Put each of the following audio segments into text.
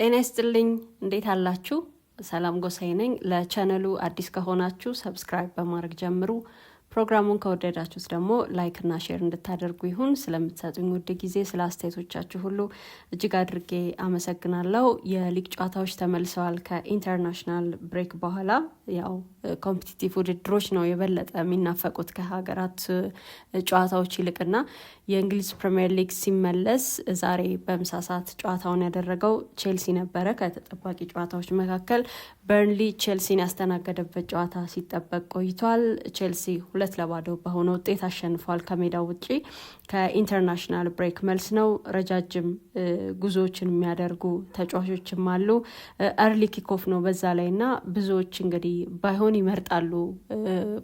ጤና ይስጥልኝ እንዴት አላችሁ? ሰላም ጎሳዬ ነኝ። ለቻናሉ አዲስ ከሆናችሁ ሰብስክራይብ በማድረግ ጀምሩ። ፕሮግራሙን ከወደዳችሁት ደግሞ ላይክ እና ሼር እንድታደርጉ ይሁን። ስለምትሰጡኝ ውድ ጊዜ ስለ አስተያየቶቻችሁ ሁሉ እጅግ አድርጌ አመሰግናለሁ። የሊግ ጨዋታዎች ተመልሰዋል ከኢንተርናሽናል ብሬክ በኋላ። ያው ኮምፒቲቲቭ ውድድሮች ነው የበለጠ የሚናፈቁት ከሀገራት ጨዋታዎች ይልቅና የእንግሊዝ ፕሪሚየር ሊግ ሲመለስ ዛሬ በምሳ ሰዓት ጨዋታውን ያደረገው ቼልሲ ነበረ። ከተጠባቂ ጨዋታዎች መካከል በርንሊ ቼልሲን ያስተናገደበት ጨዋታ ሲጠበቅ ቆይቷል። ቼልሲ 2-0 በሆነ ውጤት አሸንፏል። ከሜዳው ውጪ ከኢንተርናሽናል ብሬክ መልስ ነው። ረጃጅም ጉዞዎችን የሚያደርጉ ተጫዋቾችም አሉ። አርሊ ኪኮፍ ነው በዛ ላይ እና ብዙዎች እንግዲህ ባይሆን ይመርጣሉ።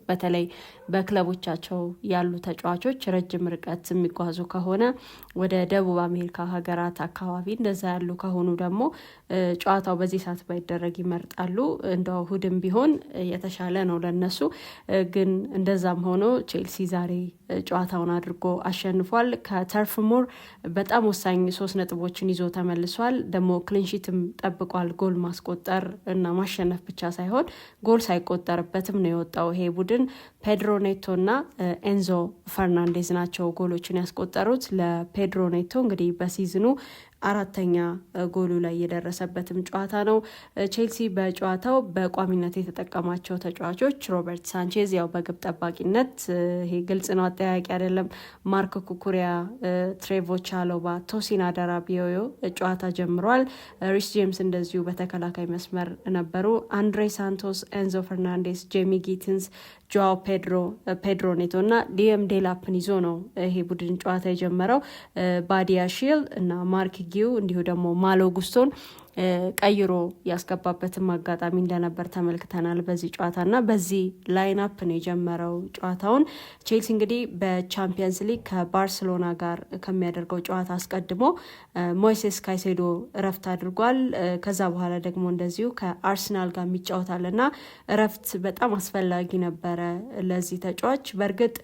በተለይ በክለቦቻቸው ያሉ ተጫዋቾች ረጅም ርቀት የሚጓዙ ከሆነ ወደ ደቡብ አሜሪካ ሀገራት አካባቢ እንደዛ ያሉ ከሆኑ ደግሞ ጨዋታው በዚህ ሰዓት ባይደረግ ይመርጣሉ። እንደው እሁድም ቢሆን የተሻለ ነው ለነሱ። ግን እንደዛም ሆኖ ቼልሲ ዛሬ ጨዋታውን አድርጎ አሸንፏል። ከተርፍ ሞር በጣም ወሳኝ 3 ነጥቦችን ይዞ ተመልሷል። ደግሞ ክሊንሺትም ጠብቋል። ጎል ማስቆጠር እና ማሸነፍ ብቻ ሳይሆን ጎል ሳይቆጠርበትም ነው የወጣው። ይሄ ቡድን ፔድሮ ኔቶ እና ኤንዞ ፈርናንዴዝ ናቸው ጎሎችን ያስቆጠሩት። ለፔድሮ ኔቶ እንግዲህ በሲዝኑ 4ኛ ጎሉ ላይ የደረሰበትም ጨዋታ ነው። ቼልሲ በጨዋታው በቋሚነት የተጠቀማቸው ተጫዋቾች ሮበርት ሳንቼዝ ያው በግብ ጠባቂነት ይሄ ግልጽ ነው፣ አጠያቂ አይደለም። ማርክ ኩኩሪያ፣ ትሬቮ ቻሎባ፣ ቶሲን አደራቢዮዮ ጨዋታ ጀምሯል። ሪስ ጄምስ እንደዚሁ በተከላካይ መስመር ነበሩ። አንድሬ ሳንቶስ፣ ኤንዞ ፈርናንዴስ፣ ጄሚ ጊትንስ፣ ጆዋው ፔድሮ ኔቶ እና ሊየም ዴላፕን ይዞ ነው ይሄ ቡድን ጨዋታ የጀመረው። ባዲያ ሺል እና ማርክ ጊው እንዲሁ ደግሞ ማሎ ጉስቶን ቀይሮ ያስገባበትም አጋጣሚ እንደነበር ተመልክተናል በዚህ ጨዋታ እና በዚህ ላይን አፕ ነው የጀመረው ጨዋታውን። ቼልሲ እንግዲህ በቻምፒየንስ ሊግ ከባርሴሎና ጋር ከሚያደርገው ጨዋታ አስቀድሞ ሞይሴስ ካይሴዶ እረፍት አድርጓል። ከዛ በኋላ ደግሞ እንደዚሁ ከአርሰናል ጋር የሚጫወታል እና እረፍት በጣም አስፈላጊ ነበረ ለዚህ ተጫዋች። በእርግጥ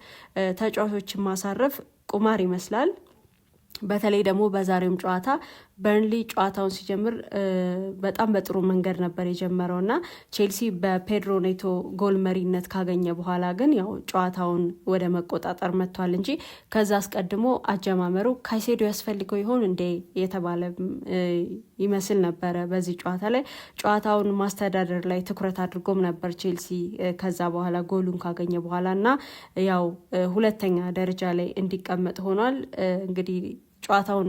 ተጫዋቾችን ማሳረፍ ቁማር ይመስላል። በተለይ ደግሞ በዛሬውም ጨዋታ በርንሊ ጨዋታውን ሲጀምር በጣም በጥሩ መንገድ ነበር የጀመረው እና ቼልሲ በፔድሮ ኔቶ ጎል መሪነት ካገኘ በኋላ ግን ያው ጨዋታውን ወደ መቆጣጠር መጥቷል እንጂ ከዛ አስቀድሞ አጀማመሩ ካይሴዶ ያስፈልገው ይሆን እንዴ የተባለ ይመስል ነበረ። በዚህ ጨዋታ ላይ ጨዋታውን ማስተዳደር ላይ ትኩረት አድርጎም ነበር ቼልሲ ከዛ በኋላ ጎሉን ካገኘ በኋላ እና ያው 2ኛ ደረጃ ላይ እንዲቀመጥ ሆኗል። እንግዲህ ጨዋታውን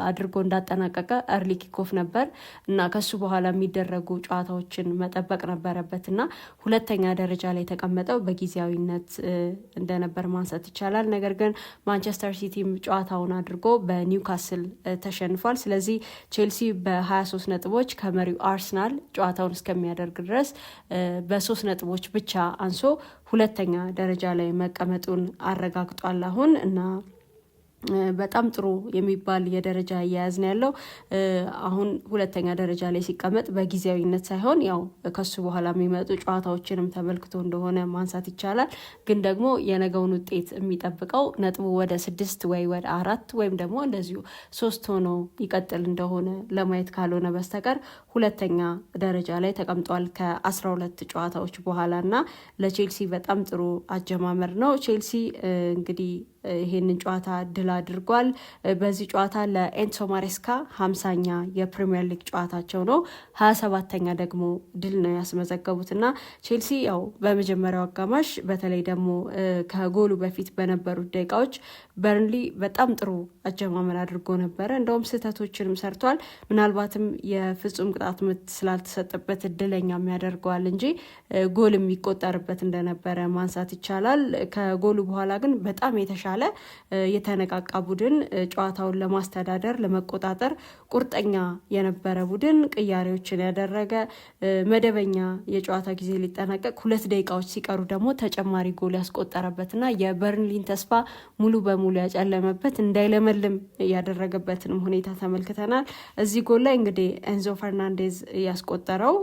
አድርጎ እንዳጠናቀቀ አርሊ ኪኮፍ ነበር እና ከሱ በኋላ የሚደረጉ ጨዋታዎችን መጠበቅ ነበረበት እና 2ኛ ደረጃ ላይ የተቀመጠው በጊዜያዊነት እንደነበር ማንሳት ይቻላል። ነገር ግን ማንቸስተር ሲቲም ጨዋታውን አድርጎ በኒውካስል ተሸንፏል። ስለዚህ ቼልሲ በ23 ነጥቦች ከመሪው አርሰናል ጨዋታውን እስከሚያደርግ ድረስ በ3 ነጥቦች ብቻ አንሶ 2ኛ ደረጃ ላይ መቀመጡን አረጋግጧል አሁን እና በጣም ጥሩ የሚባል የደረጃ አያያዝ ነው ያለው። አሁን 2ኛ ደረጃ ላይ ሲቀመጥ በጊዜያዊነት ሳይሆን ያው ከሱ በኋላ የሚመጡ ጨዋታዎችንም ተመልክቶ እንደሆነ ማንሳት ይቻላል። ግን ደግሞ የነገውን ውጤት የሚጠብቀው ነጥቡ ወደ 6 ወይ ወደ 4 ወይም ደግሞ እንደዚሁ 3 ሆኖ ይቀጥል እንደሆነ ለማየት ካልሆነ በስተቀር 2ኛ ደረጃ ላይ ተቀምጧል ከ12 ጨዋታዎች በኋላ እና ለቼልሲ በጣም ጥሩ አጀማመር ነው። ቼልሲ እንግዲህ ይሄንን ጨዋታ ድል አድርጓል። በዚህ ጨዋታ ለኤንሶ ማሬስካ 50ኛ የፕሪሚየር ሊግ ጨዋታቸው ነው። 27ኛ ደግሞ ድል ነው ያስመዘገቡት እና ቼልሲ ያው በመጀመሪያው አጋማሽ በተለይ ደግሞ ከጎሉ በፊት በነበሩት ደቂቃዎች በርንሊ በጣም ጥሩ አጀማመር አድርጎ ነበረ። እንደውም ስህተቶችንም ሰርቷል። ምናልባትም የፍጹም ቅጣት ምት ስላልተሰጠበት እድለኛም ያደርገዋል እንጂ ጎል የሚቆጠርበት እንደነበረ ማንሳት ይቻላል። ከጎሉ በኋላ ግን በጣም የተሻለ የተነቃቃ ቡድን፣ ጨዋታውን ለማስተዳደር ለመቆጣጠር ቁርጠኛ የነበረ ቡድን፣ ቅያሬዎችን ያደረገ መደበኛ የጨዋታ ጊዜ ሊጠናቀቅ 2 ደቂቃዎች ሲቀሩ ደግሞ ተጨማሪ ጎል ያስቆጠረበትና የበርንሊን ተስፋ ሙሉ በሙሉ ያጨለመበት እንዳይለመልም ያደረገበትንም ሁኔታ ተመልክተናል። እዚህ ጎል ላይ እንግዲህ ኤንዞ ፈርናንዴዝ ያስቆጠረው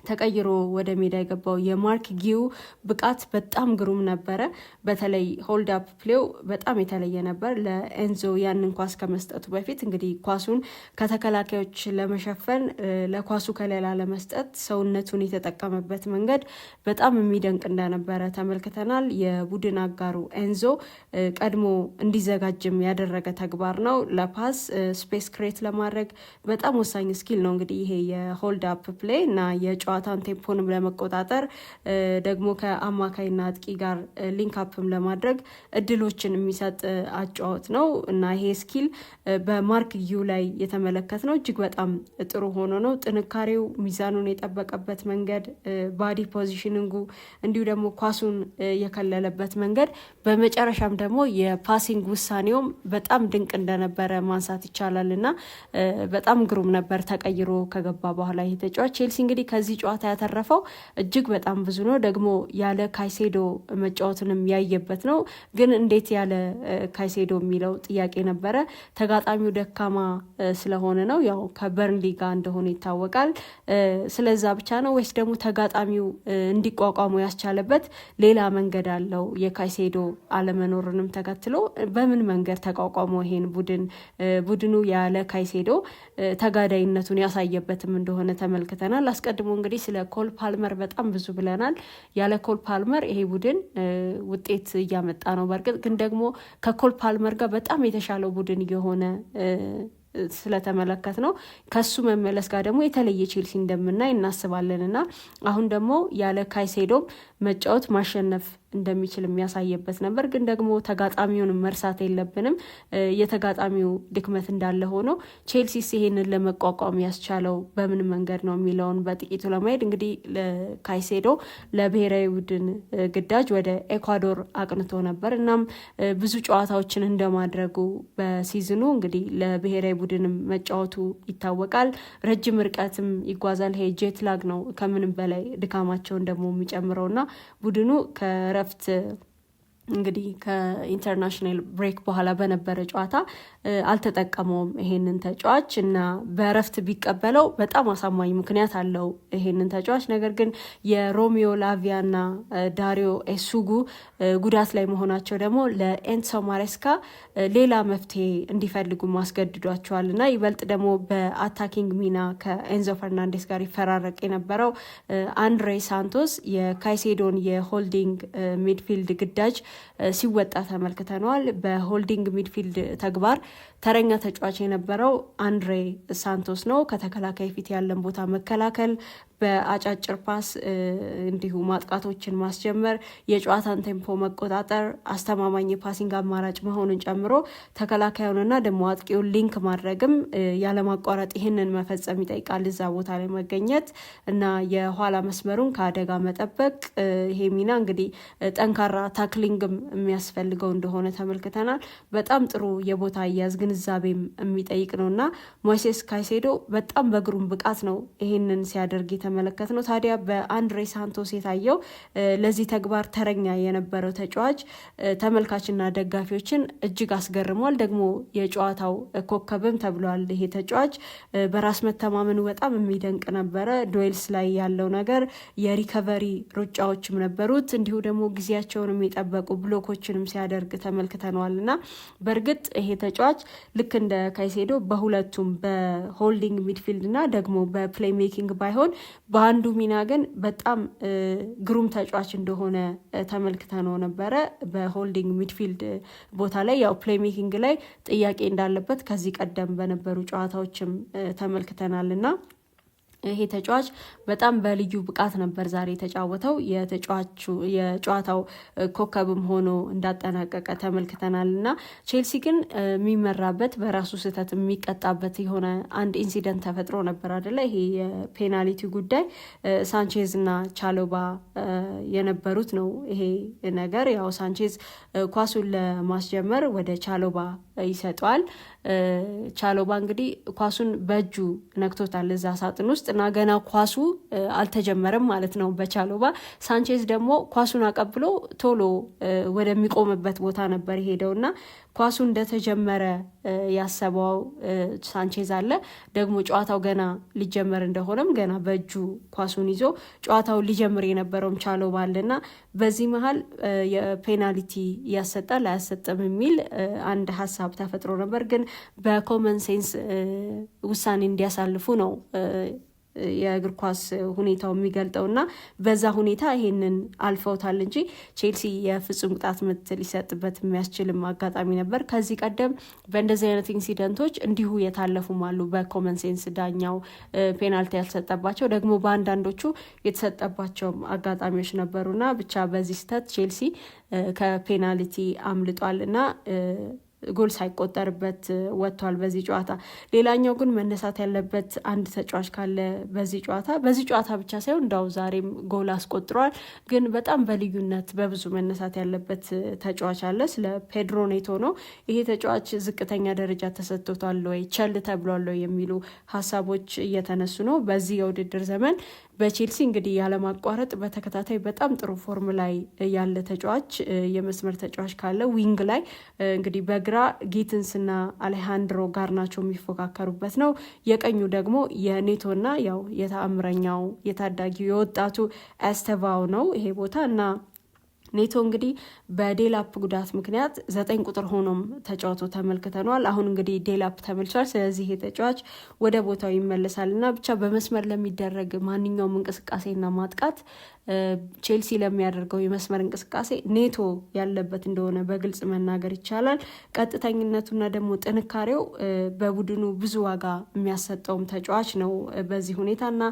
ተቀይሮ ወደ ሜዳ የገባው የማርክ ጊው ብቃት በጣም ግሩም ነበረ። በተለይ ሆልድ አፕ ፕሌው በጣም የተለየ ነበር። ለኤንዞ ያንን ኳስ ከመስጠቱ በፊት እንግዲህ ኳሱን ከተከላካዮች ለመሸፈን ለኳሱ ከሌላ ለመስጠት ሰውነቱን የተጠቀመበት መንገድ በጣም የሚደንቅ እንደነበረ ተመልክተናል። የቡድን አጋሩ ኤንዞ ቀድሞ እንዲዘጋጅም ያደረገ ተግባር ነው። ለፓስ ስፔስ ክሬት ለማድረግ በጣም ወሳኝ ስኪል ነው እንግዲህ ይሄ የሆልድ አፕ ፕሌይ እና የጨዋታን ቴምፖንም ለመቆጣጠር ደግሞ ከአማካይና አጥቂ ጋር ሊንክ አፕም ለማድረግ እድሎችን የሚሰጥ አጫወት ነው እና ይሄ ስኪል በማርክ ጊው ላይ የተመለከትነው እጅግ በጣም ጥሩ ሆኖ ነው። ጥንካሬው፣ ሚዛኑን የጠበቀበት መንገድ፣ ባዲ ፖዚሽኒንጉ እንዲሁ ደግሞ ኳሱን የከለለበት መንገድ፣ በመጨረሻም ደግሞ የፓሲንግ ውሳኔውም በጣም ድንቅ እንደነበረ ማንሳት ይቻላል እና በጣም ግሩም ነበር ተቀይሮ ከገባ በኋላ ይሄ ተጫዋች። ቼልሲ እንግዲህ ከዚህ ጨዋታ ያተረፈው እጅግ በጣም ብዙ ነው። ደግሞ ያለ ካይሴዶ መጫወትንም ያየበት ነው። ግን እንዴት ያለ ካይሴዶ የሚለው ጥያቄ ነበረ። ተጋጣሚው ደካማ ስለሆነ ነው፣ ያው ከበርንሊ ጋር እንደሆነ ይታወቃል። ስለዛ ብቻ ነው ወይስ ደግሞ ተጋጣሚው እንዲቋቋሙ ያስቻለበት ሌላ መንገድ አለው? የካይሴዶ አለመኖርንም ተከትሎ በምን መንገድ ተቋቋመው ይሄን ቡድኑ ያለ ካይሴዶ ተጋዳይነቱን ያሳየበትም እንደሆነ ተመልክተናል። አስቀድሞ እንግዲህ ስለ ኮል ፓልመር በጣም ብዙ ብለናል። ያለ ኮል ፓልመር ይሄ ቡድን ውጤት እያመጣ ነው። በእርግጥ ግን ደግሞ ከኮል ፓልመር ጋር በጣም የተሻለው ቡድን እየሆነ ስለተመለከት ነው። ከሱ መመለስ ጋር ደግሞ የተለየ ቼልሲ እንደምናይ እናስባለን እና አሁን ደግሞ ያለ ካይሴዶም መጫወት ማሸነፍ እንደሚችል የሚያሳየበት ነበር። ግን ደግሞ ተጋጣሚውን መርሳት የለብንም። የተጋጣሚው ድክመት እንዳለ ሆኖ ቼልሲስ ይሄንን ለመቋቋም ያስቻለው በምን መንገድ ነው የሚለውን በጥቂቱ ለማየት እንግዲህ ካይሴዶ ለብሔራዊ ቡድን ግዳጅ ወደ ኤኳዶር አቅንቶ ነበር። እናም ብዙ ጨዋታዎችን እንደማድረጉ በሲዝኑ እንግዲህ ለብሔራዊ ቡድንም መጫወቱ ይታወቃል። ረጅም ርቀትም ይጓዛል። ይሄ ጄትላግ ነው ከምንም በላይ ድካማቸውን ደግሞ የሚጨምረውና ቡድኑ ከረፍት እንግዲህ ከኢንተርናሽናል ብሬክ በኋላ በነበረ ጨዋታ አልተጠቀመውም ይሄንን ተጫዋች እና በረፍት ቢቀበለው በጣም አሳማኝ ምክንያት አለው ይሄንን ተጫዋች። ነገር ግን የሮሚዮ ላቪያና ዳሪዮ ኤሱጉ ጉዳት ላይ መሆናቸው ደግሞ ለኤንሶ ማሬስካ ሌላ መፍትሄ እንዲፈልጉ ማስገድዷቸዋል እና ይበልጥ ደግሞ በአታኪንግ ሚና ከኤንዞ ፈርናንዴስ ጋር ይፈራረቅ የነበረው አንድሬ ሳንቶስ የካይሴዶን የሆልዲንግ ሚድፊልድ ግዳጅ ሲወጣ ተመልክተነዋል። በሆልዲንግ ሚድፊልድ ተግባር ተረኛ ተጫዋች የነበረው አንድሬ ሳንቶስ ነው። ከተከላካይ ፊት ያለን ቦታ መከላከል፣ በአጫጭር ፓስ እንዲሁ ማጥቃቶችን ማስጀመር፣ የጨዋታን ቴምፖ መቆጣጠር፣ አስተማማኝ የፓሲንግ አማራጭ መሆኑን ጨምሮ ተከላካዩንና ደግሞ አጥቂውን ሊንክ ማድረግም ያለማቋረጥ ይህንን መፈጸም ይጠይቃል። እዛ ቦታ ላይ መገኘት እና የኋላ መስመሩን ከአደጋ መጠበቅ፣ ይሄ ሚና እንግዲህ ጠንካራ ታክሊንግም የሚያስፈልገው እንደሆነ ተመልክተናል። በጣም ጥሩ የቦታ አያያዝ ግንዛቤም የሚጠይቅ ነው እና ሞይሴስ ካይሴዶ በጣም በግሩም ብቃት ነው ይህንን ሲያደርግ የተመለከት ነው። ታዲያ በአንድሬ ሳንቶስ የታየው ለዚህ ተግባር ተረኛ የነበረው ተጫዋች ተመልካችና ደጋፊዎችን እጅግ አስገርሟል። ደግሞ የጨዋታው ኮከብም ተብሏል። ይሄ ተጫዋች በራስ መተማመኑ በጣም የሚደንቅ ነበረ። ዱዌልስ ላይ ያለው ነገር፣ የሪከቨሪ ሩጫዎችም ነበሩት። እንዲሁ ደግሞ ጊዜያቸውን የሚጠበቁ ብሎኮችንም ሲያደርግ ተመልክተነዋል እና በእርግጥ ይሄ ተጫዋች ልክ እንደ ካይሴዶ በሁለቱም በሆልዲንግ ሚድፊልድ እና ደግሞ በፕሌይ ሜኪንግ ባይሆን በአንዱ ሚና ግን በጣም ግሩም ተጫዋች እንደሆነ ተመልክተነው ነበረ። በሆልዲንግ ሚድፊልድ ቦታ ላይ ያው ፕሌይ ሜኪንግ ላይ ጥያቄ እንዳለበት ከዚህ ቀደም በነበሩ ጨዋታዎችም ተመልክተናልና ይሄ ተጫዋች በጣም በልዩ ብቃት ነበር ዛሬ የተጫወተው። የጨዋታው ኮከብም ሆኖ እንዳጠናቀቀ ተመልክተናል እና ቼልሲ ግን የሚመራበት በራሱ ስህተት የሚቀጣበት የሆነ አንድ ኢንሲደንት ተፈጥሮ ነበር አይደለ? ይሄ የፔናልቲ ጉዳይ ሳንቼዝ እና ቻሎባ የነበሩት ነው። ይሄ ነገር ያው ሳንቼዝ ኳሱን ለማስጀመር ወደ ቻሎባ ይሰጠዋል። ቻሎባ እንግዲህ ኳሱን በእጁ ነክቶታል እዛ ሳጥን ውስጥ እና ገና ኳሱ አልተጀመረም ማለት ነው በቻሎባ። ሳንቼዝ ደግሞ ኳሱን አቀብሎ ቶሎ ወደሚቆምበት ቦታ ነበር ሄደውና ኳሱ እንደተጀመረ ያሰበው ሳንቼዝ አለ። ደግሞ ጨዋታው ገና ሊጀመር እንደሆነም ገና በእጁ ኳሱን ይዞ ጨዋታው ሊጀምር የነበረውም ቻለው ባለና በዚህ መሃል የፔናልቲ ያሰጣል አያሰጥም የሚል አንድ ሀሳብ ተፈጥሮ ነበር። ግን በኮመን ሴንስ ውሳኔ እንዲያሳልፉ ነው የእግር ኳስ ሁኔታው የሚገልጠውና በዛ ሁኔታ ይሄንን አልፈውታል እንጂ ቼልሲ የፍጹም ቅጣት ምት ሊሰጥበት የሚያስችልም አጋጣሚ ነበር። ከዚህ ቀደም በእንደዚህ አይነት ኢንሲደንቶች እንዲሁ የታለፉም አሉ። በኮመን ሴንስ ዳኛው ፔናልቲ ያልተሰጠባቸው ደግሞ በአንዳንዶቹ የተሰጠባቸውም አጋጣሚዎች ነበሩና ብቻ በዚህ ስህተት ቼልሲ ከፔናልቲ አምልጧልና ጎል ሳይቆጠርበት ወጥቷል በዚህ ጨዋታ። ሌላኛው ግን መነሳት ያለበት አንድ ተጫዋች ካለ በዚህ ጨዋታ ብቻ ሳይሆን እንዳው ዛሬም ጎል አስቆጥሯል፣ ግን በጣም በልዩነት በብዙ መነሳት ያለበት ተጫዋች አለ። ስለ ፔድሮ ኔቶ ነው። ይሄ ተጫዋች ዝቅተኛ ደረጃ ተሰጥቶታል ወይ ቸል ተብሏል የሚሉ ሀሳቦች እየተነሱ ነው። በዚህ የውድድር ዘመን በቼልሲ እንግዲህ ያለማቋረጥ በተከታታይ በጣም ጥሩ ፎርም ላይ ያለ ተጫዋች የመስመር ተጫዋች ካለ ዊንግ ላይ እንግዲህ በግራ ጊትንስና አሌሃንድሮ ጋርናቾ የሚፎካከሩበት ነው። የቀኙ ደግሞ የኔቶና ያው የተአምረኛው የታዳጊው የወጣቱ ኤስቴቫኦ ነው ይሄ ቦታ እና ኔቶ እንግዲህ በዴላፕ ጉዳት ምክንያት 9 ቁጥር ሆኖም ተጫውቶ ተመልክተናል። አሁን እንግዲህ ዴላፕ ተመልሷል። ስለዚህ የተጫዋች ወደ ቦታው ይመለሳልና ብቻ በመስመር ለሚደረግ ማንኛውም እንቅስቃሴና ማጥቃት ቼልሲ ለሚያደርገው የመስመር እንቅስቃሴ ኔቶ ያለበት እንደሆነ በግልጽ መናገር ይቻላል። ቀጥተኝነቱና ደግሞ ጥንካሬው በቡድኑ ብዙ ዋጋ የሚያሰጠውም ተጫዋች ነው በዚህ ሁኔታና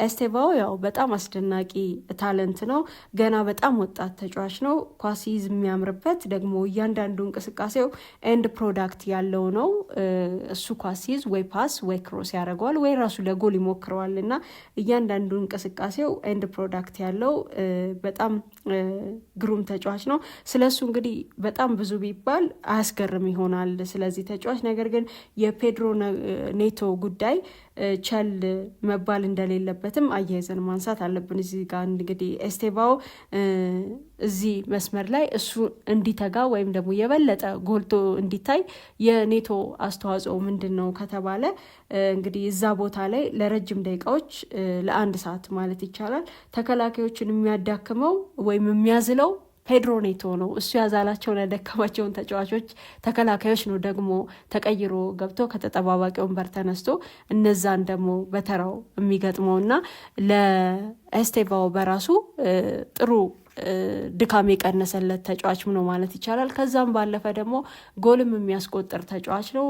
ኤስቴቫኦ ያው በጣም አስደናቂ ታለንት ነው። ገና በጣም ወጣት ተጫዋች ነው። ኳሲዝ የሚያምርበት ደግሞ እያንዳንዱ እንቅስቃሴው ኤንድ ፕሮዳክት ያለው ነው። እሱ ኳሲዝ ወይ ፓስ ወይ ክሮስ ያደርገዋል ወይ ራሱ ለጎል ይሞክረዋል እና እያንዳንዱ እንቅስቃሴው ኤንድ ፕሮዳክት ያለው በጣም ግሩም ተጫዋች ነው። ስለሱ እንግዲህ በጣም ብዙ ቢባል አያስገርም ይሆናል ስለዚህ ተጫዋች። ነገር ግን የፔድሮ ኔቶ ጉዳይ ቸል መባል እንደሌለበትም አያይዘን ማንሳት አለብን። እዚህ ጋር እንግዲህ ኤስቴቫኦ እዚህ መስመር ላይ እሱ እንዲተጋ ወይም ደግሞ የበለጠ ጎልቶ እንዲታይ የኔቶ አስተዋጽኦ ምንድን ነው ከተባለ እንግዲህ እዛ ቦታ ላይ ለረጅም ደቂቃዎች ለ1 ሰዓት ማለት ይቻላል ተከላካዮችን የሚያዳክመው ወይም የሚያዝለው ፔድሮ ኔቶ ነው። እሱ ያዛላቸውን ያደከማቸውን ተከላካዮች ነው ደግሞ ተቀይሮ ገብቶ ከተጠባባቂ ወንበር ተነስቶ እነዛን ደግሞ በተራው የሚገጥመውና ለኤስቴቫኦ በራሱ ጥሩ ድካም የቀነሰለት ተጫዋች ነው ማለት ይቻላል። ከዛም ባለፈ ደግሞ ጎልም የሚያስቆጥር ተጫዋች ነው።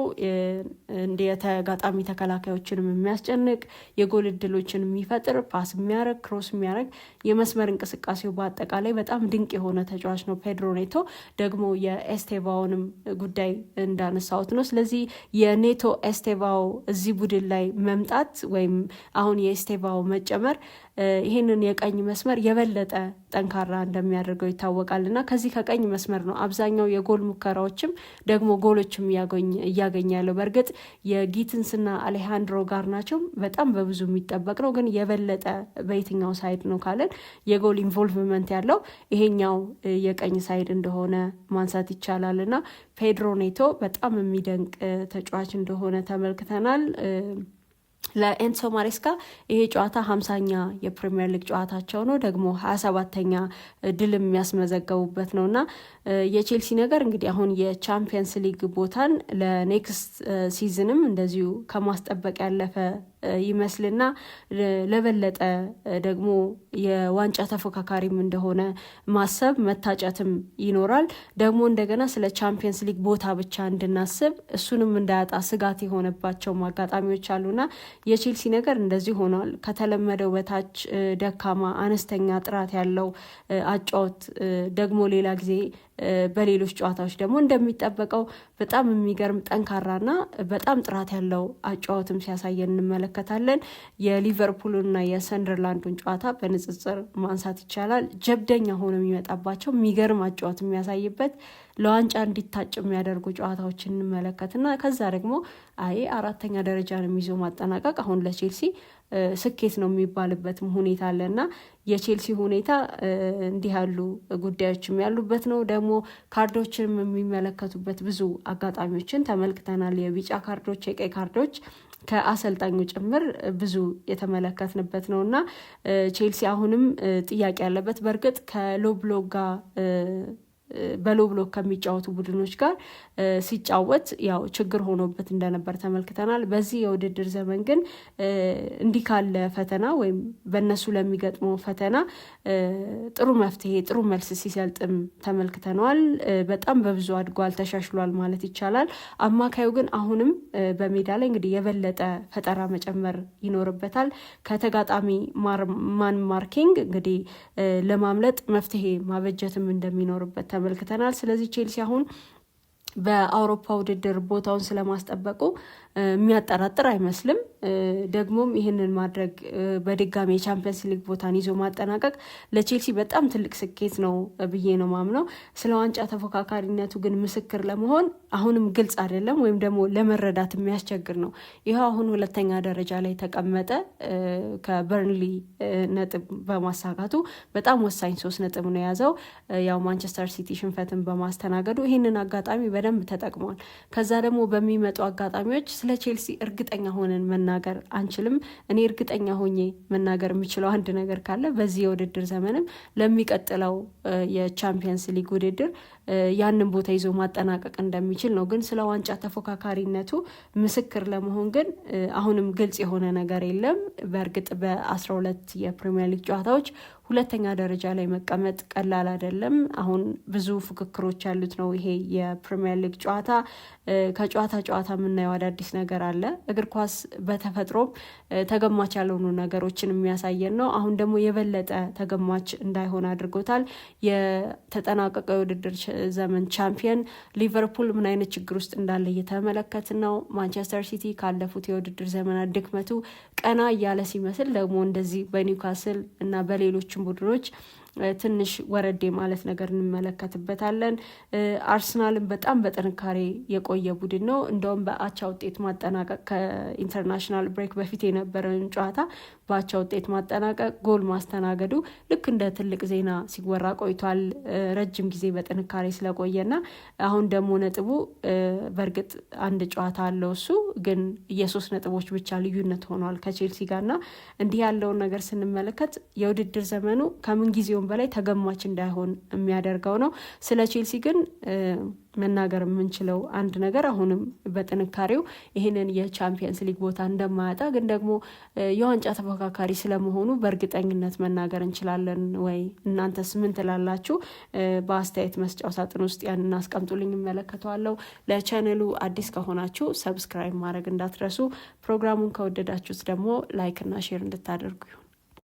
እንደ የተጋጣሚ ተከላካዮችንም የሚያስጨንቅ የጎል እድሎችን የሚፈጥር ፓስ የሚያረግ ክሮስ የሚያረግ የመስመር እንቅስቃሴው በአጠቃላይ በጣም ድንቅ የሆነ ተጫዋች ነው ፔድሮ ኔቶ። ደግሞ የኤስቴቫኦንም ጉዳይ እንዳነሳሁት ነው። ስለዚህ የኔቶ ኤስቴቫኦ እዚህ ቡድን ላይ መምጣት ወይም አሁን የኤስቴቫኦ መጨመር ይህንን የቀኝ መስመር የበለጠ ጠንካራ እንደሚያደርገው ይታወቃል እና ከዚህ ከቀኝ መስመር ነው አብዛኛው የጎል ሙከራዎችም ደግሞ ጎሎችም እያገኘ ያለው። በእርግጥ የጊትንስና አሌሃንድሮ ጋርናቾ በጣም በብዙ የሚጠበቅ ነው፣ ግን የበለጠ በየትኛው ሳይድ ነው ካለን የጎል ኢንቮልቭመንት ያለው ይሄኛው የቀኝ ሳይድ እንደሆነ ማንሳት ይቻላል እና ፔድሮ ኔቶ በጣም የሚደንቅ ተጫዋች እንደሆነ ተመልክተናል። ለኤንሶ ማሬስካ ይሄ ጨዋታ 50ኛ የፕሪሚየር ሊግ ጨዋታቸው ነው፣ ደግሞ 27ኛ ድል የሚያስመዘገቡበት ነውና የቼልሲ ነገር እንግዲህ አሁን የቻምፒየንስ ሊግ ቦታን ለኔክስት ሲዝንም እንደዚሁ ከማስጠበቅ ያለፈ ይመስልና ለበለጠ ደግሞ የዋንጫ ተፎካካሪም እንደሆነ ማሰብ መታጨትም ይኖራል። ደግሞ እንደገና ስለ ቻምፒየንስ ሊግ ቦታ ብቻ እንድናስብ እሱንም እንዳያጣ ስጋት የሆነባቸው አጋጣሚዎች አሉና የቼልሲ ነገር እንደዚህ ሆኗል። ከተለመደው በታች ደካማ አነስተኛ ጥራት ያለው አጫወት ደግሞ ሌላ ጊዜ በሌሎች ጨዋታዎች ደግሞ እንደሚጠበቀው በጣም የሚገርም ጠንካራና በጣም ጥራት ያለው አጫወትም ሲያሳየን እንመለከታለን። የሊቨርፑልና የሰንደርላንዱን ጨዋታ በንጽጽር ማንሳት ይቻላል። ጀብደኛ ሆኖ የሚመጣባቸው የሚገርም አጫወት የሚያሳይበት ለዋንጫ እንዲታጭ የሚያደርጉ ጨዋታዎችን እንመለከትና ከዛ ደግሞ 4ኛ ደረጃን ይዞ ማጠናቀቅ አሁን ለቼልሲ ስኬት ነው የሚባልበት ሁኔታ አለና የቼልሲ ሁኔታ እንዲህ ያሉ ጉዳዮችም ያሉበት ነው። ደግሞ ካርዶችንም የሚመለከቱበት ብዙ አጋጣሚዎችን ተመልክተናል። የቢጫ ካርዶች፣ የቀይ ካርዶች ከአሰልጣኙ ጭምር ብዙ የተመለከትንበት ነውና ቼልሲ አሁንም ጥያቄ ያለበት በእርግጥ ከሎ ብሎክ ጋር በሎ ብሎክ ከሚጫወቱ ቡድኖች ጋር ሲጫወት ያው ችግር ሆኖበት እንደነበር ተመልክተናል። በዚህ የውድድር ዘመን ግን እንዲህ ካለ ፈተና ወይም በእነሱ ለሚገጥመው ፈተና ጥሩ መፍትሄ ጥሩ መልስ ሲሰልጥም ተመልክተነዋል። በጣም በብዙ አድጓል፣ ተሻሽሏል ማለት ይቻላል። አማካዩ ግን አሁንም በሜዳ ላይ እንግዲህ የበለጠ ፈጠራ መጨመር ይኖርበታል። ከተጋጣሚ ማን ማርኪንግ እንግዲህ ለማምለጥ መፍትሄ ማበጀትም እንደሚኖርበት ተመልክተናል። ስለዚህ ቼልሲ አሁን በአውሮፓ ውድድር ቦታውን ስለማስጠበቁ የሚያጠራጥር አይመስልም። ደግሞም ይህንን ማድረግ በድጋሚ የቻምፒየንስ ሊግ ቦታን ይዞ ማጠናቀቅ ለቼልሲ በጣም ትልቅ ስኬት ነው ብዬ ነው ማምነው። ስለ ዋንጫ ተፎካካሪነቱ ግን ምስክር ለመሆን አሁንም ግልጽ አይደለም፣ ወይም ደግሞ ለመረዳት የሚያስቸግር ነው። ይህ አሁን ሁለተኛ ደረጃ ላይ ተቀመጠ ከበርንሊ ነጥብ በማሳካቱ በጣም ወሳኝ 3 ነጥብ ነው የያዘው። ያው ማንቸስተር ሲቲ ሽንፈትን በማስተናገዱ ይህንን አጋጣሚ በደንብ ተጠቅሟል። ከዛ ደግሞ በሚመጡ አጋጣሚዎች ስለ ቼልሲ እርግጠኛ ሆነን መናገር አንችልም። እኔ እርግጠኛ ሆኜ መናገር የምችለው አንድ ነገር ካለ በዚህ የውድድር ዘመንም ለሚቀጥለው የቻምፒየንስ ሊግ ውድድር ያንን ቦታ ይዞ ማጠናቀቅ እንደሚችል ነው። ግን ስለ ዋንጫ ተፎካካሪነቱ ምስክር ለመሆን ግን አሁንም ግልጽ የሆነ ነገር የለም። በእርግጥ በ12 የፕሪሚየር ሊግ ጨዋታዎች ሁለተኛ ደረጃ ላይ መቀመጥ ቀላል አይደለም። አሁን ብዙ ፉክክሮች ያሉት ነው ይሄ የፕሪሚየር ሊግ ጨዋታ። ከጨዋታ ጨዋታ የምናየው አዳዲስ ነገር አለ። እግር ኳስ በተፈጥሮም ተገማች ያልሆኑ ነገሮችን የሚያሳየን ነው። አሁን ደግሞ የበለጠ ተገማች እንዳይሆን አድርጎታል። የተጠናቀቀው የውድድር ዘመን ቻምፒየን ሊቨርፑል ምን አይነት ችግር ውስጥ እንዳለ እየተመለከትን ነው። ማንቸስተር ሲቲ ካለፉት የውድድር ዘመናት ድክመቱ ቀና እያለ ሲመስል ደግሞ እንደዚህ በኒውካስል እና በሌሎች ቡድኖች ትንሽ ወረዴ ማለት ነገር እንመለከትበታለን። አርሰናልን በጣም በጥንካሬ የቆየ ቡድን ነው። እንደውም በአቻ ውጤት ማጠናቀቅ ከኢንተርናሽናል ብሬክ በፊት የነበረውን ጨዋታ በአቻ ውጤት ማጠናቀቅ ጎል ማስተናገዱ ልክ እንደ ትልቅ ዜና ሲወራ ቆይቷል። ረጅም ጊዜ በጥንካሬ ስለቆየና አሁን ደግሞ ነጥቡ በእርግጥ አንድ ጨዋታ አለው፣ እሱ ግን የ3 ነጥቦች ብቻ ልዩነት ሆኗል ከቼልሲ ጋርና እንዲህ ያለውን ነገር ስንመለከት የውድድር ዘመኑ ከምን ጊዜውም በላይ ተገማች እንዳይሆን የሚያደርገው ነው። ስለ ቼልሲ ግን መናገር የምንችለው አንድ ነገር አሁንም በጥንካሬው ይህንን የቻምፒየንስ ሊግ ቦታ እንደማያጣ ግን ደግሞ የዋንጫ ተፎካካሪ ስለመሆኑ በእርግጠኝነት መናገር እንችላለን ወይ? እናንተስ ምን ትላላችሁ? በአስተያየት መስጫው ሳጥን ውስጥ ያንን አስቀምጡልኝ፣ እመለከተዋለሁ። ለቻናሉ አዲስ ከሆናችሁ ሰብስክራይብ ማድረግ እንዳትረሱ። ፕሮግራሙን ከወደዳችሁት ደግሞ ላይክ እና ሼር እንድታደርጉ